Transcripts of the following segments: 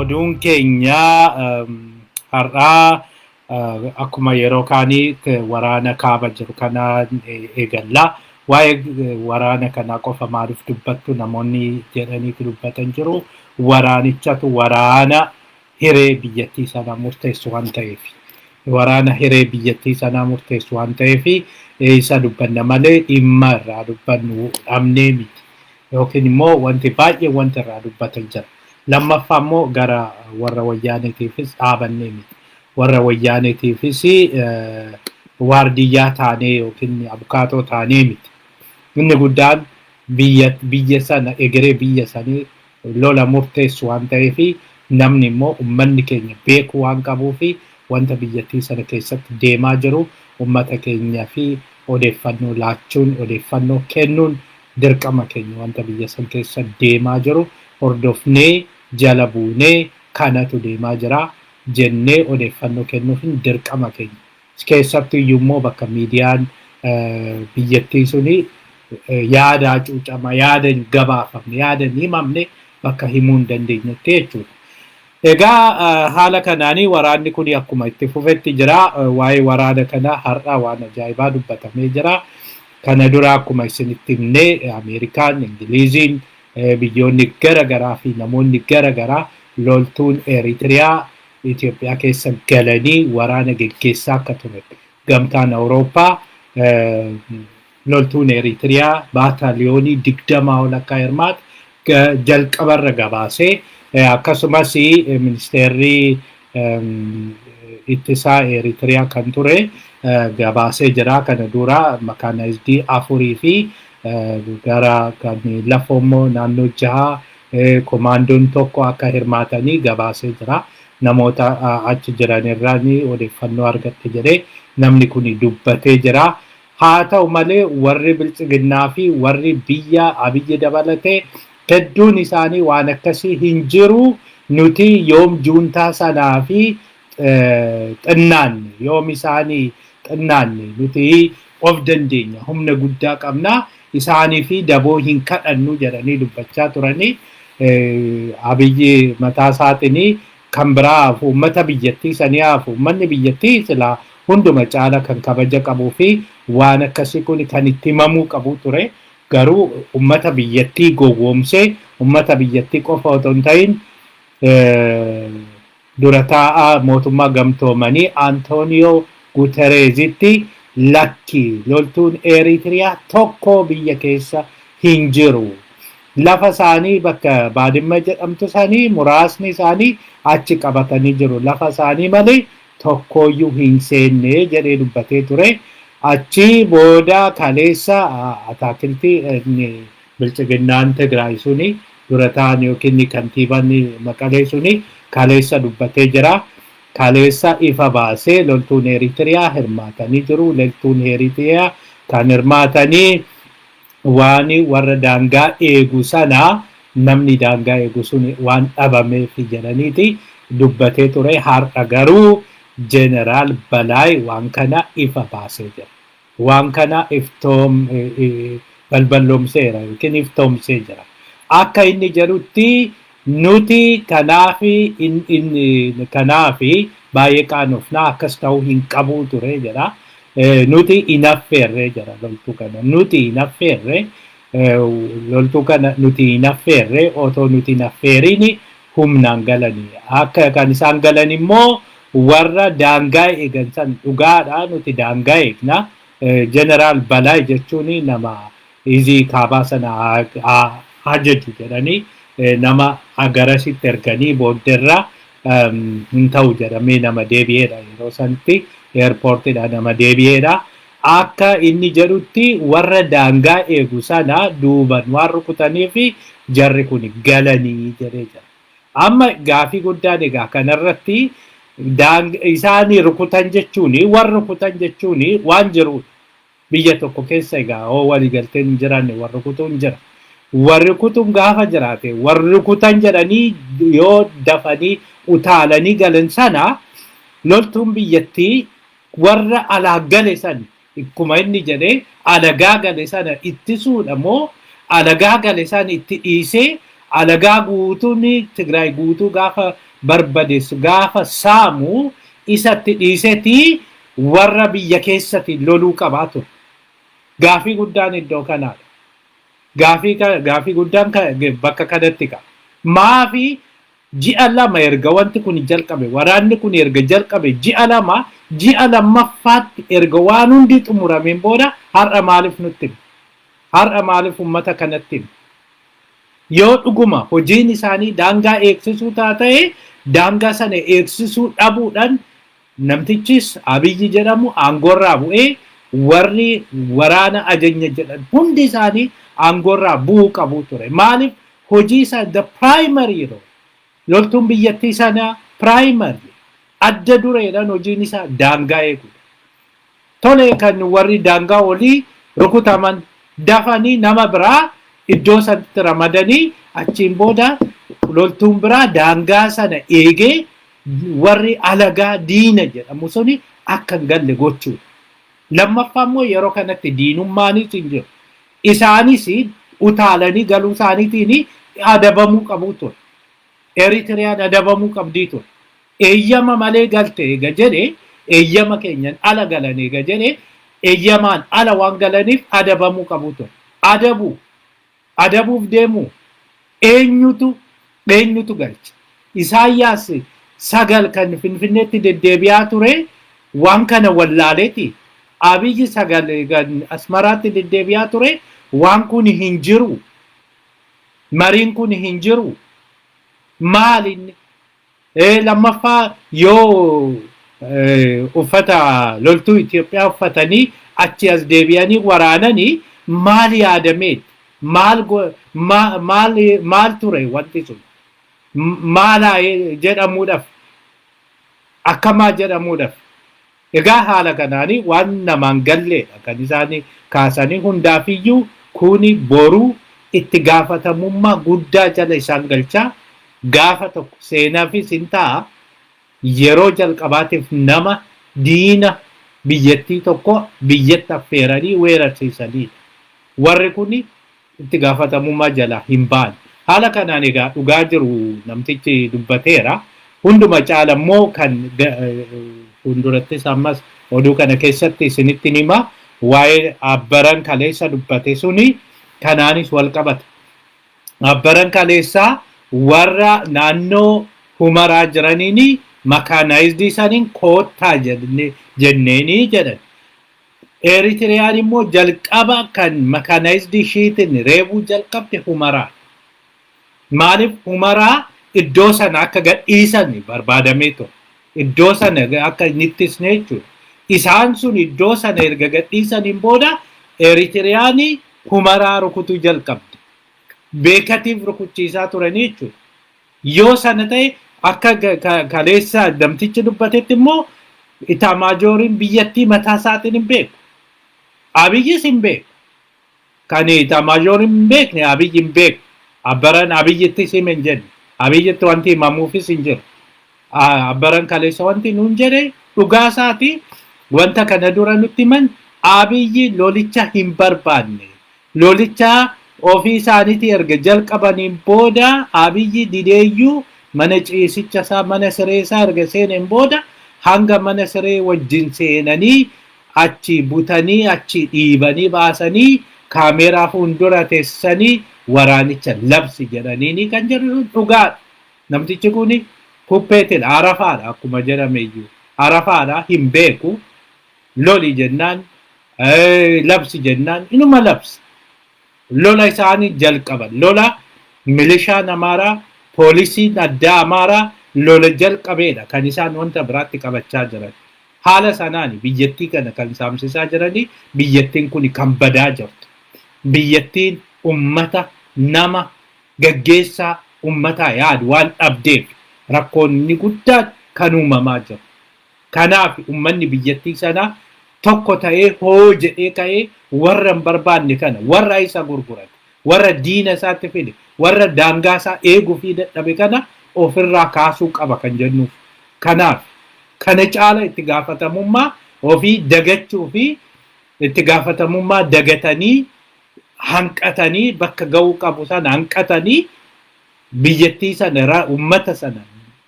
oduun keenya har'aa akkuma yeroo kaanii waraana kaaba jiru kanaan eegalla. Waa'ee waraana kanaa qofa maaliif dubbattu namoonni jedhaniitu dubbatan jiru. Waraanichatu waraana hiree biyyattii sanaa murteessu waan ta'eef. Waraana hiree biyyattii sanaa murteessu waan ta'eef isa dubbanna malee dhimma irraa dubbannu dhabnee miti. Yookiin immoo wanti baay'ee wanti irraa dubbatan jira. Lammaffaa immoo gara warra wayyaanetiifis dhaabannee miti. Warra wayyaanetiifis waardiyyaa taanee yookiin abukaatoo taanee miti. Inni guddaan biyya sana egeree biyya sanii lola murteessu waan ta'eef namni immoo uummanni keenya beeku waan qabuuf wanta biyyattii sana keessatti deemaa jiru uummata keenyaa fi odeeffannoo laachuun odeeffannoo kennuun dirqama keenya wanta biyya sana keessa deemaa jiru hordofnee jala buunee kanatu deemaa jira jennee odeeffannoo kennuufin dirqama keenya. Keessattuu iyyuu bakka miidiyaan biyyattii suni yaada cuucama yaada gabaafamne yaada himamne bakka himuu hin dandeenyetti jechuudha. Egaa haala kanaanii waraanni kun akkuma itti fufetti jira. Waa'ee waraana kanaa har'a waan ajaa'ibaa dubbatamee jira. Kana dura akkuma isinitti himne Ameerikaan, Ingiliiziin, biyyoonni garagaraa fi namoonni garagaraa loltuun Eritiriyaa Itoophiyaa keessa galanii waraana geggeessaa akka ture. Gamtaan Awurooppaa loltuun Eritiriyaa baataaliyoonii 20 ol akka hirmaatu jalqabarra gabaasee akkasumas ministeerri ittisaa Eritiriyaa kan ture gabaasee jira. Kana dura makaanaayizidii 4 fi gara kan lafa immoo naannoo 6 komaandoon tokko akka hirmaatanii gabaasee jira. Namoota achi jiran irraa odeeffannoo argatte jedhee namni kun dubbatee jira. Haa ta'u malee warri bilchiginnaa fi warri biyya Abiyyi dabalatee hedduun isaanii waan akkasii hin jiru. Nuti yoom juuntaa sanaa fi xinnaanne yoom isaanii xinnaanne nuti of dandeenya humna guddaa qabna isaanii fi daboo hin kadhannu jedhanii dubbachaa turanii Abiyyi mataa isaatiin kan biraa uummata biyyattii sanii hafu uummanni biyyattii silaa hunduma caala kan kabaja qabuu fi waan akkasii kun kan itti himamuu qabu ture. Garuu uummata biyyattii gowwoomsee uummata biyyattii qofa otoo hin ta'in dura taa'aa mootummaa gamtoomanii Antooniyoo Gutereezitti lakki loltuun Eritiriyaa tokko biyya keessa hin jiru. Lafa isaanii bakka baadimma jedhamtu isaanii muraasni isaanii achi qabatanii jiru. Lafa isaanii malee tokkoyyuu hin seenne jedhee dubbatee ture. Achi booda kaleessa ataakiltii bilchiginnaan Tigraay suni dura ta'an yookiin kantiibaan Maqalee suni kaleessa dubbatee jira. Kaleessa ifa baasee loltuun Eritiriyaa hirmaatanii jiru. Loltuun Eritiriyaa kan hirmaatanii waan warra daangaa eegu sana namni daangaa eegu sun waan dhabameef jedhaniiti dubbatee ture. Har'a garuu Jeneraal Balaay waan kana ifa baasee jira. Waan kana balballoomseera yookiin iftoomsee jira. Akka inni jedhutti nuti kanaafi baay'ee qaanofnaa akkas ta'uu hin qabu ture jedha. Nuti inaffeerree jira loltuu kana. Nuti inaffeerree loltuu kana nuti inaffeerree otoo nuti inaffeeriin humnaan galanii. Akka kan isaan galan immoo warra daangaa eegan san dhugaadha nuti daangaa eegna. Jeneraal Balaay jechuun nama izii kaabaa sana hajaju jedhanii nama agarasitti erganii booddeerraa hin ta'u jedhamee nama deebi'eedha. Yeroo sanatti eerpoortiidha nama deebi'eedha. Akka inni jedhutti warra daangaa eegu sana duuban waan rukutanii fi jarri kun galanii jedhee jira. Amma gaafii guddaan egaa kanarratti isaanii rukutan jechuun warra rukutan jechuun waan jiruudha. Biyya tokko keessa egaa waliigalteen hin jiraanne warra rukutuun jira. Warri rukutuun gaafa jiraate warri rukutan jedhanii yoo dafanii utaalanii galan sana loltuun biyyattii warra alaa gale sana akkuma inni jedhee alagaa gale sana ittisuudha moo alagaa gale sana itti dhiisee alagaa guutuun Tigraay guutuu gaafa barbadeessu gaafa saamu isatti dhiisetii warra biyya keessatti loluu qabaa ture. Gaafii guddaan iddoo kanaadha. Gaafii guddaan bakka kanatti qaba. Maafi ji'a lama erga wanti kun jalqabe waraanni kun erga jalqabe ji'a lamaffaatti erga waan hundi xumurameen booda har'a maaliif nutti hima? Har'a maaliif ummata kanatti hima? Yoo dhuguma hojiin isaanii daangaa eegsisuu taatee daangaa sana eegsisuu dhabuudhaan namtichis Abiyyi jedhamu aangoorraa bu'ee warri waraana ajanya jedhan hundi isaanii aangoorraa bu'uu qabu ture. Maaliif hojii isaa the primary role loltuun biyyattii sana primary adda dureedhaan hojiin isaa daangaa eeguudha. Tole kan warri daangaa olii rukutaman dafanii nama biraa iddoo sanatti ramadanii achiin booda loltuun biraa daangaa sana eegee warri alagaa diina jedhamu suni akka hin galle gochuudha. Lammaffaa immoo yeroo kanatti diinummaanis hin jiru. Isaanis utaalanii galuu isaaniitiin adabamuu qabu ture. Eritiriyaan adabamuu qabdii ture. Eeyyama malee galte eega jedhee eeyyama keenyan ala galan eega jedhee eeyyamaan ala waan galaniif adabamuu qabu ture. Adabuuf deemu eenyutu galche. Isaayyaas 9 kan Finfinneetti deddeebi'aa ture waan kana wallaaleeti. Abiyyi 9 kan Asmaraatti deddeebi'aa ture waan kun hin jiru. Mariin kun hin jiru. Maalin lammaffaa yoo uffata loltuu Itoophiyaa uffatanii achi as deebi'anii waraananii maal yaadameet? Maal ture wanti sun? Maalaa jedhamuudhaaf akkamaa jedhamuudhaaf. Egaa haala kanaanii waan namaan galleedha kan isaanii kaasanii hundaafiyyuu kuni boruu itti gaafatamummaa guddaa jala isaan galchaa gaafa tokko seenaafis hin ta'a yeroo jalqabaatiif nama diina biyyattii tokko biyyatti affeeranii weerarsiisanii warri kuni itti gaafatamummaa jala hin baane. Haala kanaan egaa dhugaa jiru namtichi dubbateera. Hunduma caala immoo kan hundurattis ammas oduu kana keessatti isinitti hima waa'ee abbaran kaleessa dubbate suni kanaanis wal qabata. Abbaran kaleessaa warra naannoo Humaraa jiraniin makaanaayizd isaaniin koottaa jenneenii jedhan. Eritiriyaan immoo jalqaba kan makaanaayizd ishiitiin reebuu jalqabde Humaraa. Maaliif Humaraa iddoo sana akka gadhiisan barbaadamee ture. Iddoo sana akka inni ittisne jechuudha. Isaan sun iddoo sana erga gadhiisaniin booda Eritiriyaan Humaraa rukutuu jalqabde. Beekatiif rukuchiisaa turanii jechuudha. Yoo sana ta'e akka kaleessa namtichi dubbatetti immoo Itaamaajooriin biyyattii mataa isaatiin hin beeku. Abiyyis hin beeku. Kan Itaamaajooriin hin beekne Abiyyi hin beeku. Abbaran Abiyyittis hime hin jenne. Abiyyitti wanti himamuufis hin jiru. Abbaran kaleessa wanti nuun jedhe dhugaa isaati wanta kana dura nutti himan Abiyyi lolicha hin barbaanne. Lolicha ofii isaaniitii erga jalqabaniin booda Abiyyi dideeyyuu mana ciisicha isaa mana siree isaa erga seeneen booda hanga mana siree wajjin seenanii achi butanii achi dhiibanii baasanii kaameeraa fuuldura teessanii waraanicha labsi jedhanii kan jedhu dhugaadha. Namtichi kuni kuppeetiin arafaadha akkuma jedhameyyuu arafaadha hin beeku loli jennaan labsi jennaan inuma labsi. Lola isaanii jalqaban lola milishaan Amaaraa poolisiin addaa Amaaraa lola jalqabeedha kan isaan wanta biraatti qabachaa jiran. Haala sanaan biyyattii kana kan saamsisaa jiranii biyyattiin kun kan badaa jirtu. Biyyattiin ummata nama gaggeessaa ummataa yaadu waan dhabdeef rakkoonni guddaan kan uumamaa jiru. Kanaaf ummanni biyyattii sanaa tokko ta'ee hoo jedhee ka'ee warra hin barbaanne kana warra isa gurguran warra diina isaatti fide warra daangaa isaa eeguu fi dadhabe kana ofirraa kaasuu qaba kan jennuuf. Kanaaf kana caala itti gaafatamummaa ofii dagachuu fi itti gaafatamummaa dagatanii hanqatanii bakka ga'uu qabu sana hanqatanii biyyattii sana ummata sana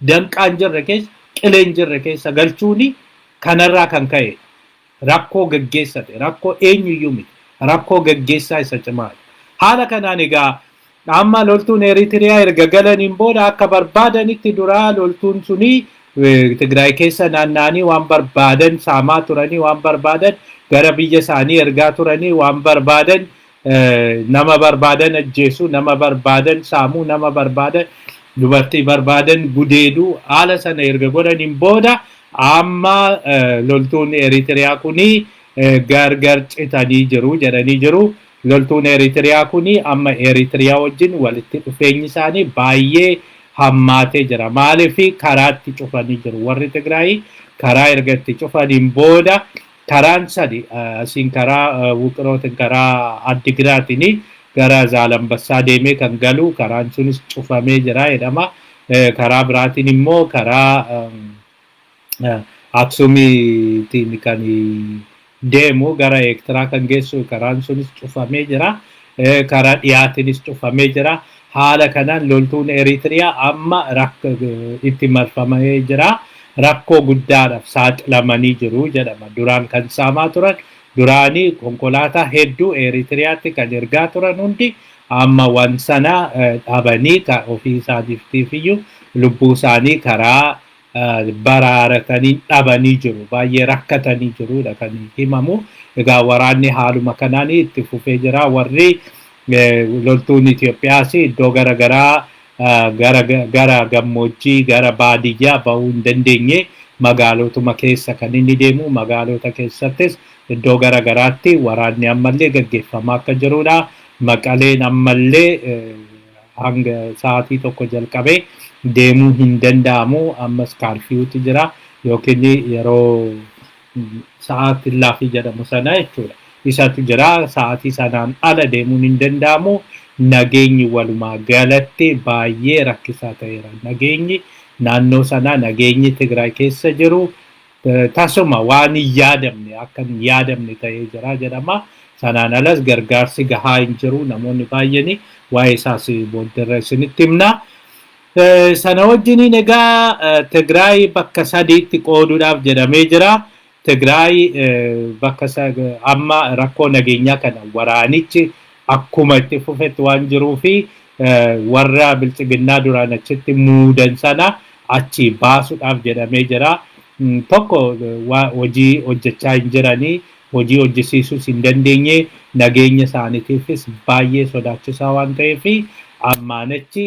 danqaan jirre keessa qileen jirre keessa galchuuni kanarraa kan ka'e rakkoo gaggeessate rakkoo eenyuyyuu miti rakkoo gaggeessaa isa cimaadha. Haala kanaan egaa amma loltuun Eritiriyaa erga galaniin booda akka barbaadanitti duraa loltuun suni Tigraay keessa naanna'anii waan barbaadan saamaa turanii waan barbaadan gara biyya isaanii ergaa turanii waan barbaadan nama barbaadan ajjeesuu nama barbaadan saamuu nama barbaadan dubartii barbaadan gudeeduu haala sana erga godhaniin booda amma loltuun Eritiriyaa kuni gargar citanii jiru jedhanii jiru. Loltuun Eritiriyaa kuni amma Eritiriyaa wajjin walitti dhufeenyi isaanii baay'ee hammaatee jira. Maaliif karaatti cufanii jiru warri Tigraay karaa erga itti cufaniin booda karaan sadi asiin karaa Wuqirootiin karaa Addigiraatiin gara Zaalambassaa deemee kan galu karaan sunis cufamee jira jedhama. Karaa biraatiin immoo karaa Aksuumiitiin kan deemu gara Eertiraa kan geessu karaan sunis cufamee jira. Karaa dhiyaatiinis cufamee jira. Haala kanaan loltuun Eritiriyaa amma itti marfamee jira. Rakkoo guddaadhaaf saaxilamanii jiru jedhama. Duraan kan saamaa turan duraanii konkolaataa hedduu Eritiriyaatti kan ergaa turan hundi amma waan sana dhabanii ofii isaaniitiifiyyuu lubbuu isaanii karaa baraaratanii dhabanii jiru. Baay'ee rakkatanii jirudha kan himamu. Egaa waraanni haaluma kanaan itti fufee jira. Warri loltuun Itoophiyaas iddoo garaagaraa gara gammoojjii gara baadiyyaa bahuu hin dandeenye magaalotuma keessa kan inni deemu magaalota keessattis iddoo garaagaraatti waraanni ammallee gaggeeffamaa akka jirudha. Maqaleen ammallee hanga sa'aatii tokko jalqabee deemuu hin danda'amu ammas kaarfiyuutu jira yookiin yeroo sa'aatii laafii jedhamu sana jechuudha. Isatu jira sa'aatii sanaan ala deemuun hin danda'amu. Nageenyi walumaa galatti baay'ee rakkisaa ta'eera. Nageenyi naannoo sanaa nageenyi Tigraay keessa jiru tasuma waan hin yaadamne akka hin yaadamne ta'ee jira jedhama. Sanaan alas gargaarsi gahaa hin jiru namoonni baay'een waa'ee isaas booddee isinitti himna. Sana wajjiniin egaa Tigraay bakka sadiitti qooduudhaaf jedhamee jira. Tigraay bakka amma rakkoo nageenyaa kana waraanichi akkuma itti fufetti waan jiruu fi warra bilchiginnaa duraan achitti muudan sana achi baasuudhaaf jedhamee jira. Tokko hojii hojjechaa hin jiranii hojii hojjisiisuus hin dandeenye nageenya isaaniitiifis baay'ee sodaachisaa waan ta'eef ammaan achi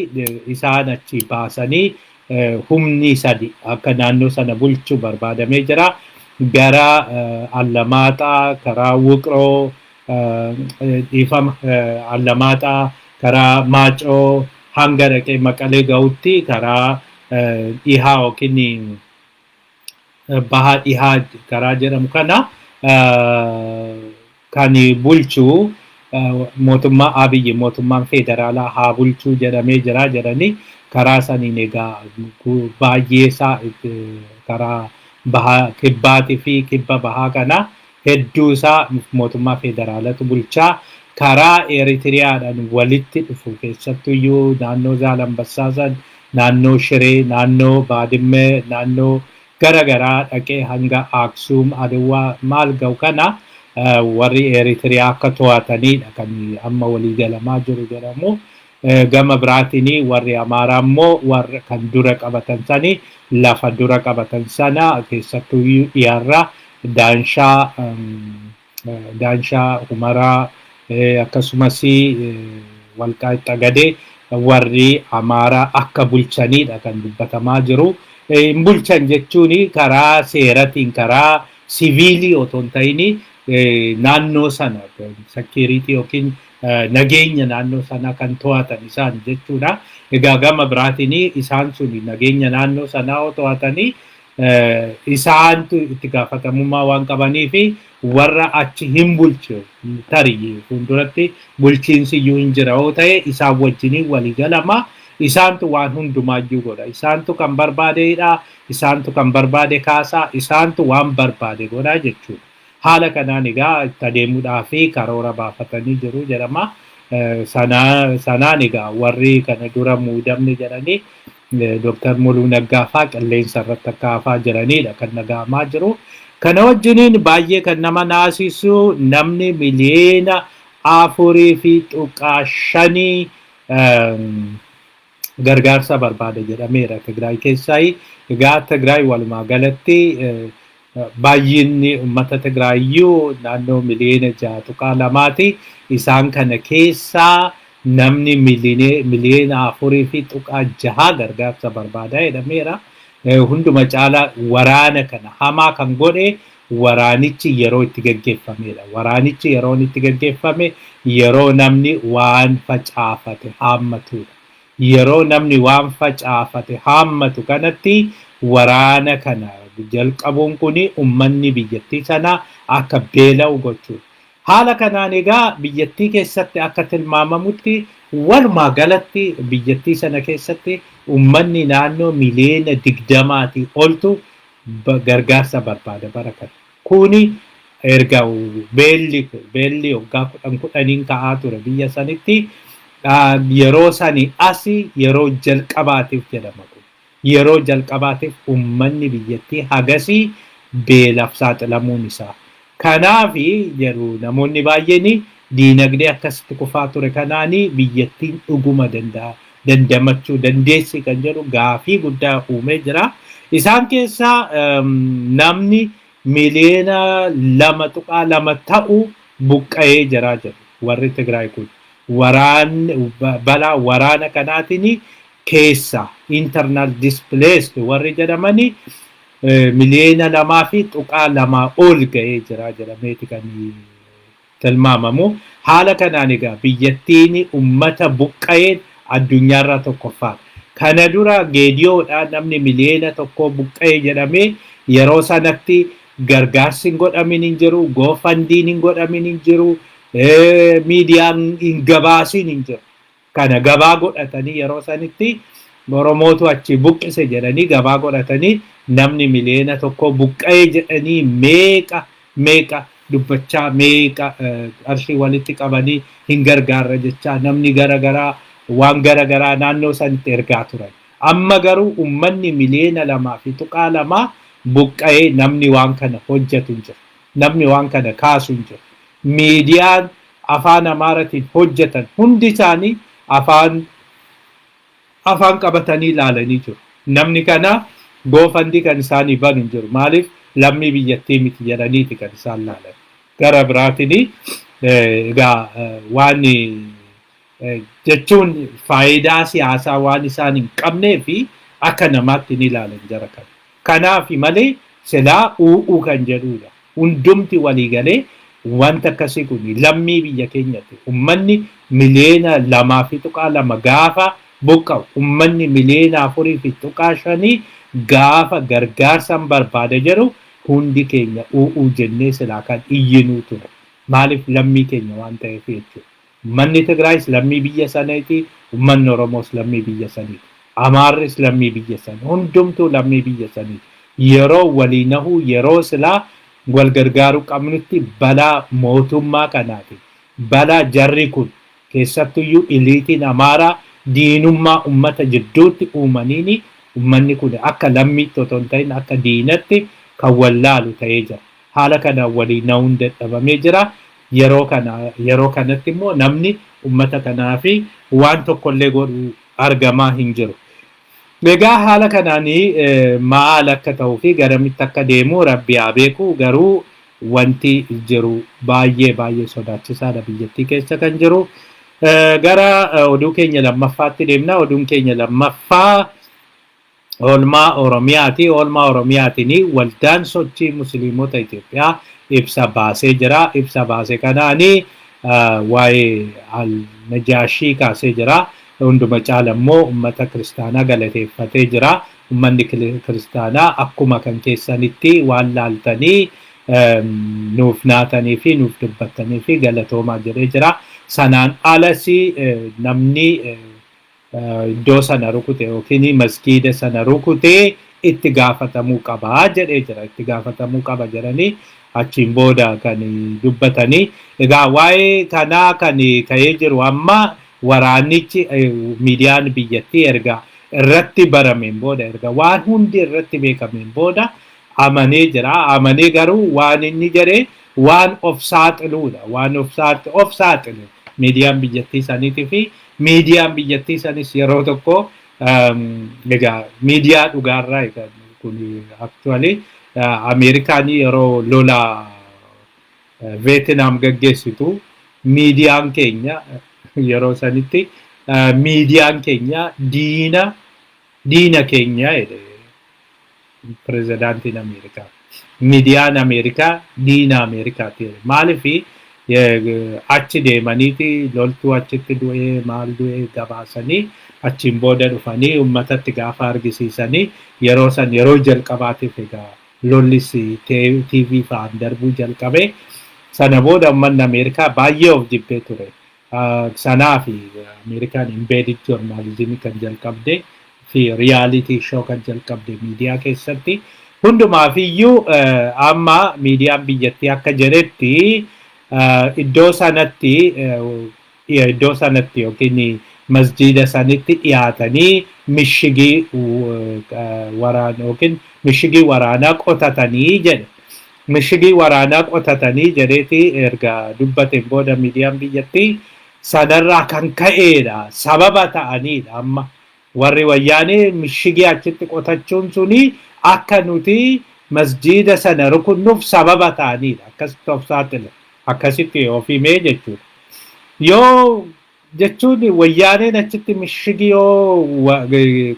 isaan achi baasanii humni sadi akka naannoo sana bulchuu barbaadamee jira. Gara Allamaaxaa karaa Wuqiroo dhiifama Allamaaxaa karaa Maacoo hanga dhaqee Maqalee ga'utti karaa dhihaa yookiin bahaa dhihaa karaa jedhamu kana kan bulchuu mootummaa Abiyyi mootummaan federaalaa haa bulchuu jedhamee jira jedhanii karaa saniin egaa baay'ee isaa karaa bahaa kibbaatii fi kibba bahaa kana hedduu isaa mootummaa federaalatu bulchaa. Karaa Eritiriyaadhaan walitti dhufu keessattuyyuu naannoo Zaalambassaa san naannoo Shiree naannoo Baadimmee naannoo garaagaraa dhaqee hanga Aksuum Adawaa maal ga'u kana warri Eritiriyaa akka to'atanidha kan amma walii galamaa jiru jedhamu. Gama biraatiin warri Amaaraa immoo warra kan dura qabatan sanii lafa dura qabatan sana keessattuu dhiyaarraa Daanshaa Humaraa akkasumas Walqaaxxii Xagadee warri Amaaraa akka bulchanidha kan dubbatamaa jiru. Bulchan jechuun karaa seeratiin karaa siviilii otoo hin ta'in naannoo sana sekiuritii yookiin nageenya naannoo sana kan to'atan isaan jechuudha. Egaa gama biraatiin isaan sun nageenya naannoo sanaa to'atanii isaantu itti gaafatamummaa waan qabanii fi warra achi hin bulchu tarii fuulduratti bulchiinsi iyyuu hin jira yoo ta'e isaan wajjiniin waliigalama. Isaantu waan hundumaayyuu godha. Isaantu kan barbaadeedha. Isaantu kan barbaade kaasaa. Isaantu waan barbaade godha jechuudha. Haala kanaan egaa itti adeemuudhaa fi karoora baafatanii jiru jedhama. Sanaan egaa warri kana dura muudamne jedhanii Dr. Muluu Naggaa fa'aa qilleensa irratti akka hafaa jiranidha kan dhaga'amaa jiru. Kana wajjiniin baay'ee kan nama naasisu namni miliyoona 4.5 gargaarsa barbaada jedhameera Tigraay keessaa. Egaa Tigraay walumaa galatti baay'inni uummata Tigraayyuu naannoo miliyoona 6.2ti. Isaan kana keessaa namni miliyoona 4.6 gargaarsa barbaada jedhameera. Hunduma caalaa waraana kana hamaa kan godhe waraanichi yeroo itti gaggeeffamedha. Waraanichi yeroo itti gaggeeffame yeroo namni waan facaafate haammatudha. Yeroo namni waan facaafate haammatu kanatti waraana kana jalqabuun kuni uummanni biyyattii sana akka beela'u gochuudha. Haala kanaan egaa biyyattii keessatti akka tilmaamamutti walumaa galatti biyyattii sana keessatti uummanni naannoo miliyoona 20 oltu gargaarsa barbaada bara kana. Kuni erga beelli waggaa 10 ka'aa ture biyya sanitti yeroo sani asi yeroo jalqabaatiif jedhama. Yeroo jalqabaatiif uummanni biyyattii hagasii beelaaf saaxilamuun isaa. Kanaaf yeroo namoonni baay'een diinagdee akkasitti kufaa ture kanaanii biyyattiin dhuguma dandamachuu dandeessi kan jedhu gaafii guddaa uumee jira. Isaan keessaa namni miliyoona 2.2 ta'u buqqa'ee jira jedhu warri Tigraay kun. Balaa waraana kanaatiin keessa internal displaced warri jedhamanii miliyoona 2.2 ol ga'ee jira jedhameeti kan tilmaamamu. Haala kanaan egaa biyyattiin uummata buqqa'een addunyaarraa tokkoffaadha. Kana dura Geediyoodhaan namni miliyoona 1 buqqa'ee jedhamee yeroo sanatti gargaarsi hin godhamin hin jiru, goofandiin hin godhamin hin jiru, miidiyaan hin gabaasin hin jiru. Kana gabaa godhatanii yeroo sanitti Oromootu achi buqqise jedhanii gabaa godhatanii namni miliyoona 1 buqqa'ee jedhanii meeqa dubbachaa meeqa qarshii walitti qabanii hin gargaarra jechaa namni garagaraa waan garagaraa naannoo sanitti ergaa turan. Amma garuu uummanni miliyoona 2.2 buqqa'ee namni waan kana hojjetu hin jiru. Namni waan kana kaasu hin jiru. Miidiyaan afaan Amaaratiin hojjetan hundi isaanii afaan qabatanii ilaalanii jiru. Namni kana goofandii kan isaanii banu hin jiru. Maaliif lammii biyyattii miti jedhaniiti kan isaan ilaalan. Gara biraatiin egaa waan jechuun faayidaa siyaasaa waan isaan hin qabnee fi akka namaatti ni ilaalan jara kana. Kanaaf malee silaa u'uu kan jedhudha. Hundumti walii galee wanta akkasii kun lammii biyya keenyatti uummanni miliyoona 2.2 gaafa buqqa'u uummanni miliyoona 4.5 gaafa gargaarsan barbaada jedhu hundi keenya u'uu jennee silaa kan iyyinuu ture. Maaliif lammii keenya waan ta'eef jechuudha. Uummanni Tigraayis lammii biyya sanaati, uummanni Oromoos lammii biyya saniiti. Amaarris lammii biyya sanii, hundumtuu lammii biyya saniiti. Yeroo walii nahuu yeroo silaa wal gargaaruu qabnutti balaa mootummaa kanaati. Balaa jarri kun keessattuyyuu iliitiin Amaaraa diinummaa uummata jidduutti uumaniini uummanni kun akka lammiitti otoo hin ta'in akka diinatti kan wallaalu ta'ee jira. Haala kanaan walii nahuun dadhabamee jira. Yeroo kanatti immoo namni uummata kanaa fi waan tokkollee godhu argamaa hin jiru. Egaa haala kanaanii maal akka ta'uu fi garamitti akka deemu Rabbi haa beeku. Garuu wanti jiru baay'ee sodaachisaadha biyyattii keessa kan jiru. Gara oduu keenya lammaffaatti deemna. Oduun keenya lammaffaa oolmaa Oromiyaati. Oolmaa Oromiyaatiin waldaan sochii musliimota Itoophiyaa ibsa baasee jira. Ibsa baasee kanaanii waa'ee al-Najaashii kaasee jira. Hunduma caala immoo uummata kiristaanaa galateeffatee jira. Uummanni kiristaanaa akkuma kan keessanitti waan laaltanii nuuf naatanii fi nuuf dubbattanii fi galatoomaa jedhee jira. Sanaan alas namni iddoo sana rukute yookiin masgiida sana rukutee itti gaafatamuu qaba jedhee jira. Itti gaafatamuu qaba jedhanii achiin booda kan dubbatanii. Egaa waa'ee kanaa kan ka'ee jiru amma waraanichi miidiyaan biyyattii erga irratti barameen booda erga waan hundi irratti beekameen booda amanee jira. Amanee garuu waan inni jedhee waan of saaxiluudha. Waan of saaxilu miidiyaan biyyattii saniitii fi miidiyaan biyyattii sanis yeroo tokko egaa miidiyaa dhugaarraa kun actually Ameerikaan yeroo lola Vietnam gaggeessitu miidiyaan keenya yeroo sanitti miidiyaan keenya diina keenya jedhe pirezidaantiin Ameerikaa. Miidiyaan Ameerikaa diina Ameerikaati jedhe. Maaliif achi deemaniiti loltuu achitti du'ee maal du'ee gabaasanii achiin booda dhufanii uummatatti gaafa argisiisanii yeroo jalqabaatiif egaa lollis TV fa'aan darbuu jalqabe. Sana booda uummanni Ameerikaa baay'ee of jibbee ture. Sanaa fi Ameerikaan embedded journalism kan jalqabde fi reality show kan jalqabde miidiyaa keessatti. Hundumaaf iyyuu amma miidiyaan biyyattii akka jedhetti iddoo sanatti yookiin masjiida sanitti dhiyaatanii mishigii waraanaa qotatanii jedhe. Mishigii waraanaa qotatanii jedheeti erga dubbateen booda miidiyaan biyyattii sanarraa kan ka'eedha. Sababa ta'aniidha amma warri wayyaanee mishigii achitti qotachuun suni akka nuti masjiida sana rukunnuuf sababa ta'aniidha. Akkasitti of saaxile. Akkasitti of himee jechuudha. Yoo jechuun wayyaaneen achitti mishigii yoo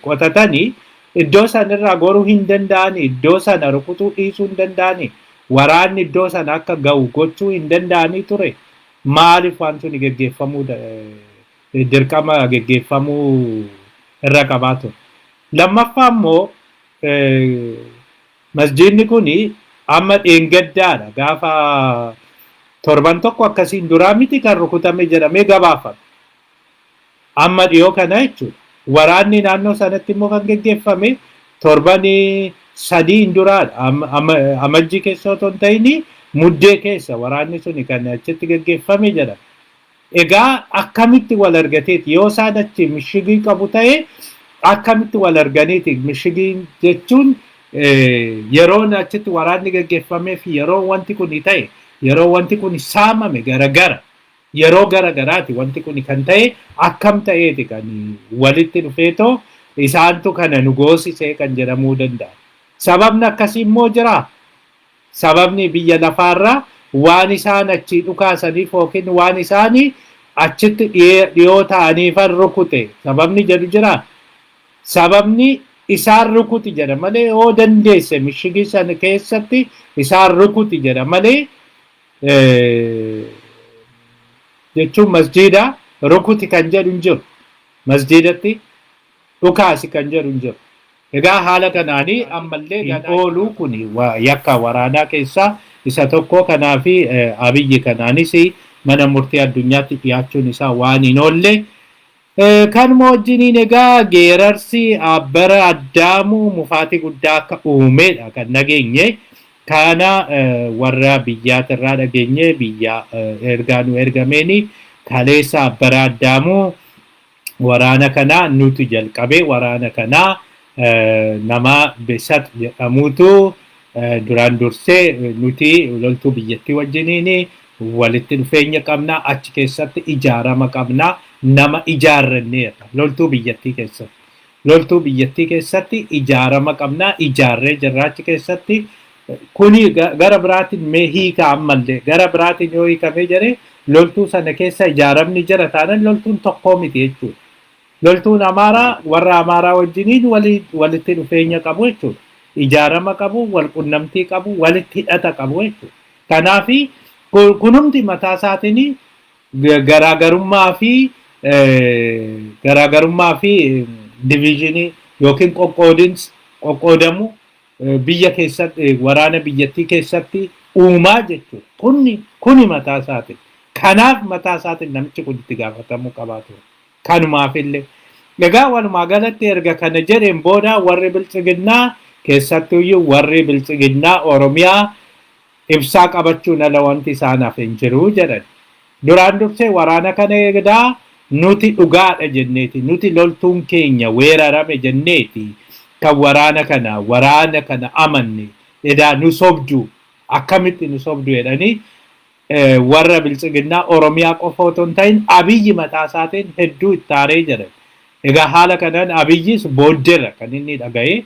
qotatanii iddoo sanarraa goruu hin danda'ani. Iddoo sana rukutuu dhiisuu hin danda'ani. Waraanni iddoo sana akka ga'u gochuu hin danda'anii ture. Maaliif waan suni geggeeffamuu dirqama geggeeffamuu irra qabaa ture. Lammaffaa immoo masjiidni kuni amma dheengaddaadha. Gaafa torban tokko akkasiin duraa miti kan rukutame jedhamee gabaafame. Amma dhiyoo kana jechuudha. Waraanni naannoo sanatti immoo kan geggeeffame torbanii sadiin duraadha. Amajjii keessa otoo hin ta'in muddee keessa waraanni suni kan achitti geggeeffame jedhama. Egaa akkamitti wal argateeti yoo isaan achi mishigii qabu ta'e akkamitti wal arganiiti mishigii jechuun yeroon achitti waraanni geggeeffamee fi yeroo wanti kun ta'e yeroo wanti kun saamame garagara yeroo garagaraati wanti kun kan ta'e akkam ta'eeti kan walitti dhufeetoo isaantu kana nu goosisee kan jedhamuu danda'a. Sababni akkasii immoo jira. Sababni biyya lafaarraa waan isaan achi dhukaasaniif yookiin waan isaanii achitti dhiyoo ta'aniifan rukute sababni jedhu jira. Sababni isaan rukuti jedha malee yoo dandeesse mishigii sana keessatti isaan rukuti jedha malee jechuun masjiida rukuti kan jedhu hin jiru. Masjiidatti dhukaasi kan jedhu hin jiru. Egaa haala kanaanii ammallee ooluu kun yakka waraanaa keessaa isa tokko kanaafi abiyyi kanaanis mana murtii addunyaatti dhiyaachuun isaa waan hin oolle. Kanuma wajjiniin egaa geerarsi Abbara Addaamuu mufaatii guddaa akka uumeedha kan nageenye. Kana warra biyyaatirraa dhageenye biyya ergaa nu ergameeni kaleessa Abbara Addaamuu waraana kana nuti jalqabe waraana kana nama Besat jedhamuutu duraan dursee nuti loltuu biyyattii wajjiniin walitti dhufeenya qabna achi keessatti ijaarama qabna nama ijaarranneerra loltuu biyyattii keessatti ijaarama qabna ijaarree jirra achi keessatti kuni gara biraatiin mee hiika ammallee gara biraatiin yoo hiikamee jire loltuu sana keessa ijaaramni jira taanan loltuun tokkoo miti jechuudha. Loltuun Amaaraa warra Amaaraa wajjiniin walitti dhufeenya qabu jechuudha. Ijaarama qabu, walqunnamtii qabu, walitti hidhata qabu jechuudha. Kanaafi kunumti mataa isaatiin garaagarummaa fi diviizhinii yookiin qoqqoodamu biyya keessatti waraana biyyattii keessatti uumaa jechuudha. Kuni mataa isaatiin. Kanaaf mataa isaatiin namichi kun itti gaafatamuu qabaatu. Kanumaaf illee egaa walumaa galatti erga kana jedheen booda warri bilchiginnaa keessattuyyuu warri bilchiginnaa Oromiyaa ibsaa qabachuun ala wanti isaanaaf hin jiru jedhan. Duraan dursee waraana kana eegaa nuti dhugaadha jenneeti nuti loltuun keenya weerarame jenneeti kan waraana kana amanne edaa nu sobdu akkamitti nu sobdu jedhanii warra biltsiginnaa Oromiyaa qofa otoo hin ta'in Abiyyi mataa isaatiin hedduu itti aaree jiran. Egaa haala kanaan Abiyyis booddeerra kan inni dhaga'ee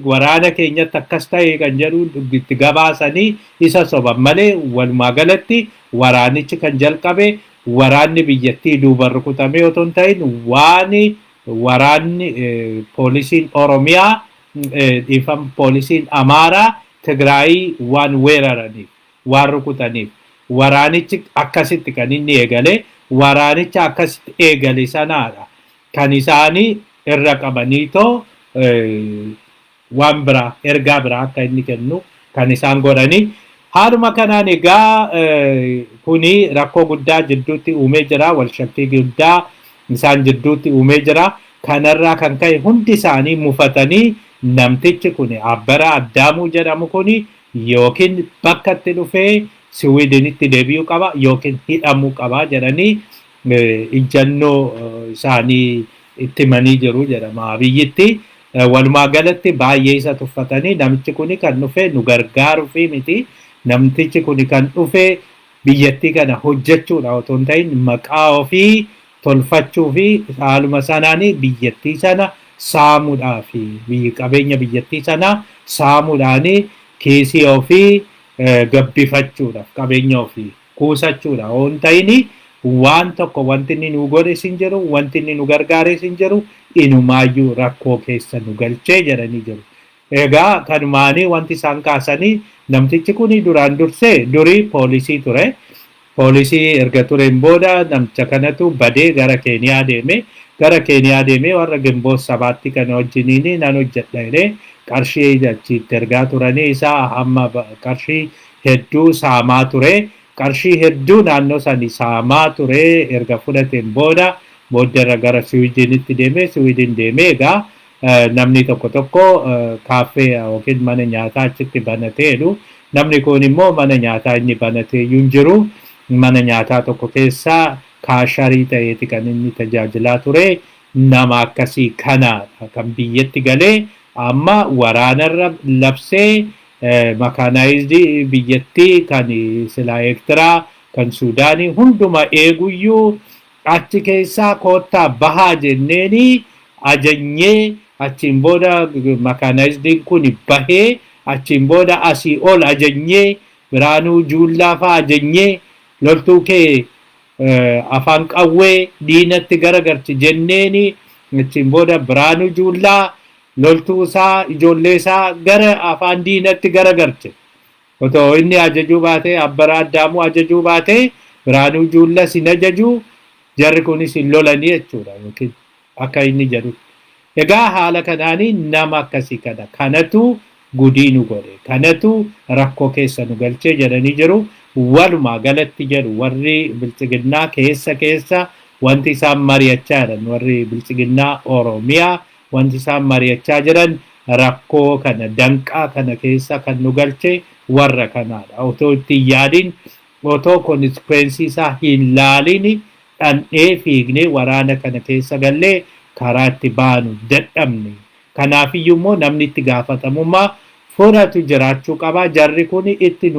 waraana keenyatti akkas ta'e kan jedhu itti gabaasanii isa soban malee walumaa galatti waraanichi kan jalqabe waraanni biyyattii duuba rukutamee otoo hin ta'in waraanni poolisiin Oromiyaa dhiifama poolisiin Amaaraa Tigraayii waan weeraraniif waan rukutaniif waraanichi akkasitti kan inni eegale waraanicha akkasitti eegale sanaadha kan isaanii irra qabaniitoo waan biraa ergaa biraa akka inni kennu kan isaan godhanii haaluma kanaan egaa kuni rakkoo guddaa jidduutti uumee jira wal shakkii guddaa isaan jidduutti uumee jira kanarraa kan ka'e hundi isaanii mufatanii namtichi kuni Abbara Addaamuu jedhamu kuni yookiin bakka itti dhufee Siwiidinitti deebi'uu qaba yookiin hidhamuu qaba jedhanii ijjannoo isaanii itti manii jiru jedhama Abiyyitti walumaa galatti baay'ee isa tuffatanii namichi kuni kan dhufe nu gargaaruufi miti namtichi kuni kan dhufe biyyattii kana hojjechuudha otoo hin ta'in maqaa ofii tolfachuu fi haaluma sanaanii biyyattii sana saamuudhaafi qabeenya biyyattii sana saamuudhaanii kiisii ofii gabbifachuudhaaf qabeenya ofii kuusachuudha on ta'ini waan tokko wanti inni nu godhe sin jiru wanti inni nu gargaare sin jiru inumaayyuu rakkoo keessa nu galchee jedhanii jiru. Egaa kanumaanii wanti isaan kaasanii namtichi kuni duraan durii poolisii ture. Poolisii erga tureen booda namicha kanatu badee gara Keeniyaa deemee warra Gimboot sabaatti kan wajjiniin nan hojjedha jedhee qarshii achitti ergaa turanii isaa hamma qarshii hedduu saamaa ture. Qarshii hedduu naannoo sanii saamaa ture erga fudhateen booddeerra gara Siwiidinitti deemee egaa namni tokko kaaffee yookiin mana nyaataa achitti banateedhu. Namni kun immoo mana nyaataa inni banatee hin jiru. Mana nyaataa tokko keessaa kaasharii ta'eeti kan inni tajaajilaa ture nama akkasii kanaadha kan biyyatti galee amma waraanarra labsee makaanaayizii biyyattii kan silaa Eertiraa kan Suudaanii hunduma eeguyyuu achi keessaa koottaa bahaa jenneeni ajajnee achiin booda makaanaayiziin kun bahee achiin booda asii ol ajajnee Biraanuu Juullaa fa'aa ajajnee loltuu kee afaan qawwee diinatti garagarchi jenneeni achiin booda Biraanuu Juullaa loltuu isaa ijoollee isaa gara afaan diinatti garagarche otoo inni ajajuu baatee Abbara Addaamuu ajajuu baatee Biraanuu Juullaa sin ajajuu jarri kunis hin lolanii jechuudha yookiin akka inni jedhu. Egaa haala kanaanii nama akkasii kanatu gudii nu godhe kanatu rakkoo keessa nu galchee jedhanii jiru. Walumaa galatti jedhu warri biltsiginnaa keessa wanti isaan mari'achaa jiran warri biltsiginnaa Oromiyaa wanti isaan mari'achaa jiran rakkoo kana danqaa kana keessa kan nu galche warra kanaadha. Otoo itti yaadin otoo konsekweensii isaa hin laalin dhandhee fiignee waraana kana keessa gallee karaa itti baanu dadhabne. Kanaafiyyuu immoo namni itti gaafatamummaa fudhatu jiraachuu qaba. Jarri kun itti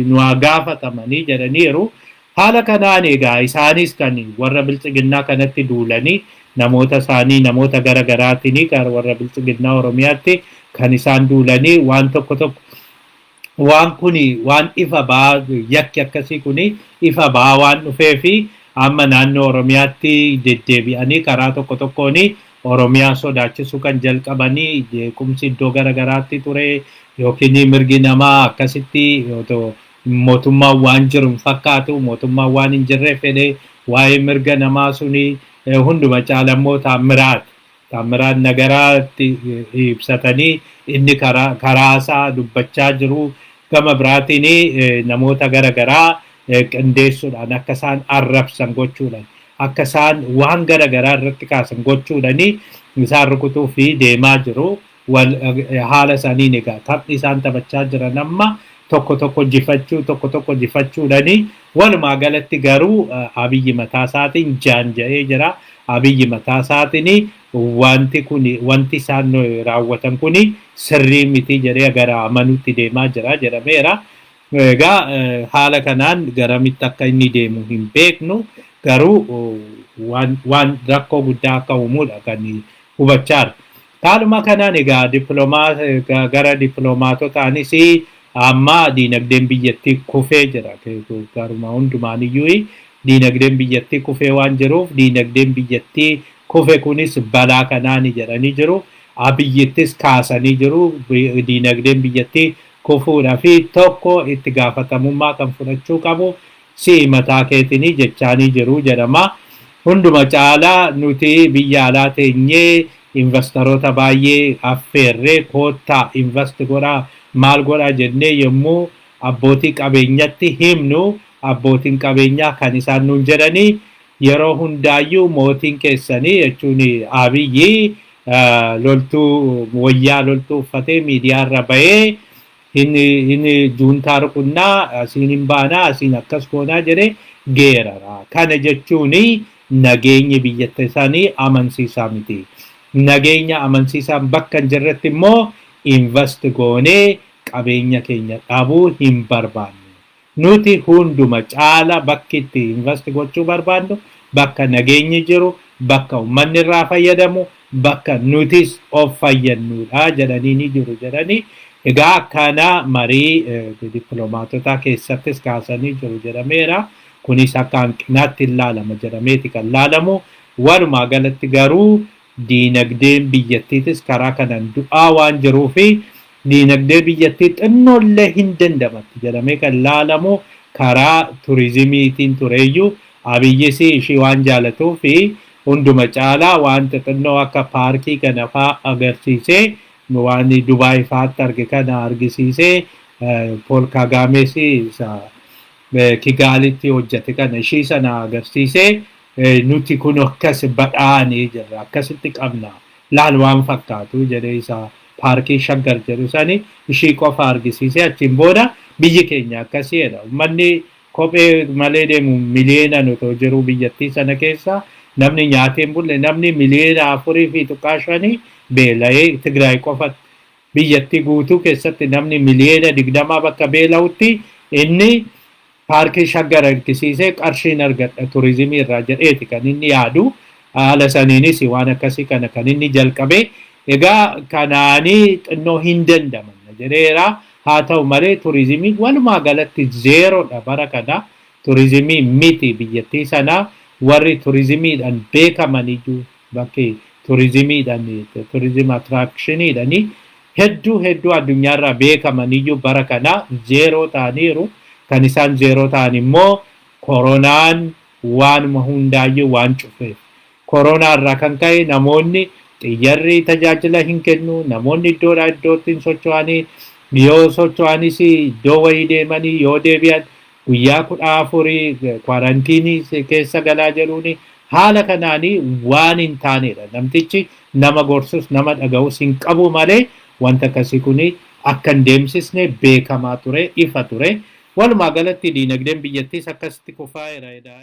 nu gaafatamanii jedhaniiru. Haala kanaan egaa isaanis kan warra biltsiginnaa kanatti duulanii namoota isaanii namoota garaagaraatiin kan warra biltsiginnaa Oromiyaatti kan isaan duulanii waan tokko waan kuni waan ifa ba'aa yakki akkasii kuni ifa ba'aa waan dhufee fi amma naannoo Oromiyaatti deddeebi'anii karaa tokkooni Oromiyaa sodaachisuu kan jalqabanii jeequmsi iddoo garagaraatti ture yookiin mirgi namaa akkasitti mootummaan waan jiru fakkaatu mootummaan waan hin jirre fedhe waa'ee mirga namaa suni hunduma caalammoo Taammiraat Nagaraatti ibsatanii inni karaa isaa dubbachaa jiru gama biraatiin namoota garagaraa qindeessuudhaan akka isaan arrabsan gochuudhaan akka isaan waan garagaraa irratti kaasan gochuudhaan isaan rukutuu fi deemaa jiru haala isaaniin egaa taphni isaan taphachaa jiran amma tokko jifachuudhani walumaa galatti garuu Abiyyi mataa isaatiin jaanja'ee jira. Abiyyi mataa isaatiin wanti isaan raawwatan kuni sirrii miti jedhee gara amanuutti deemaa jira jedhameera. Egaa haala kanaan garamitti akka inni deemu hin beeknu garuu waan rakkoo guddaa akka uumuudha kan hubachaa. Haaluma kanaan egaa gara dippiloomaatotaanis amma diinagdeen biyyattii kufee jira. Garuma hundumaaniyyuu diinagdeen biyyattii kufee waan jiruuf diinagdeen biyyattii kufe kunis balaa kanaani jedhanii jiru. Abiyyittis kaasanii jiru. Diinagdeen biyyattii kufuudhaa fi tokko itti gaafatamummaa kan fudhachuu qabu si mataa keetinii jechaanii jiru jedhama. Hunduma caalaa nuti biyya alaa teenyee investoroota baay'ee affeerree koottaa invest godhaa maal godhaa jennee yommuu abbootii qabeenyatti himnu abbootiin qabeenyaa kan isaan nuun jedhanii yeroo hundaayyuu mootiin keessanii jechuun Abiyyi wayyaa loltuu uffatee miidiyaarra bahee inni juuntaa rukunnaa asiin hin baanaa asiin akkas goonaa jedhee geerara. Kana jechuun nageenyi biyyattii isaanii amansiisaa miti. Nageenya amansiisaan bakka hin jirretti immoo invest goonee qabeenya keenya dhabuu hin barbaannu. Nuti hunduma caala bakki itti invest gochuu barbaannu bakka nageenyi jiru, bakka uummanni irraa fayyadamu, bakka nutis of fayyannudha jedhanii ni jiru jedhanii. Egaa kana marii dippiloomaatota keessattis kaasanii jiru jedhameera. Kunis akka hanqinaatti ilaalama jedhameeti kan laalamu. Walumaa galatti garuu diinagdeen biyyattiitis karaa kanaan du'aa waan jiruufi diinagdee biyyattii xinnoollee hin dandamatti jedhamee kan laalamu karaa turizimiitiin tureeyyuu Abiyyis ishii waan jaalatuufi hunduma caalaa waan xixinnoo akka paarkii kana fa'aa agarsiisee waan Dubaay fa'aatti arge kana argisiisee Pool Kagaamees Kigaalitti hojjete kana ishii sana agarsiisee nuti kun akkas badhaanee jirra akkasitti qabna laal waan fakkaatu jedhee isa paarkii Shaggar jedhu sani ishii qofa argisiisee achiin booda biyyi keenya akkasiidha. Uummanni kophee malee deemu miliyoonaan otoo jiru biyyattii sana keessa namni nyaateen bulle namni miliyoona 4.5 beela'ee Tigraay qofa biyyattii guutuu keessatti namni miliyoona 20 bakka beela'utti inni paarkii Shaggar argisiisee qarshiin argadha turizimii irraa jedheeti kan inni yaadu. Haala saniinis waan akkasii kana kan inni jalqabe. Egaa kanaanii xinnoo hin dandamanna jedheera. Haa ta'u malee turizimii walumaa galatti zeeroodha bara kana. Turizimii miti biyyattii sana warri turizimiidhaan beekamaniyyuu bakki turizimiidhaan turizim attraakshiniidhaani hedduu addunyaarraa beekamaniyyuu bara kana zeeroo ta'aniiru. Kan isaan zeeroo ta'an immoo koronaan waanuma hundaayyuu waan cufeef. Koronaa irraa kan ka'e namoonni xiyyaarri tajaajila hin kennu, namoonni iddoodhaa iddootti hin socho'anii yoo socho'anis iddoo wayii deemanii yoo deebi'an guyyaa 14 kwaarantiinii keessa galaa jedhuuni haala kanaanii waan hin taanedha. Namtichi nama gorsus nama dhaga'us hin qabu malee wanta akkasii kuni akka hin deemsisne beekamaa ture, ifa ture. Walumaa galatti diinagdeen biyyattiis akkasitti kufaa jira.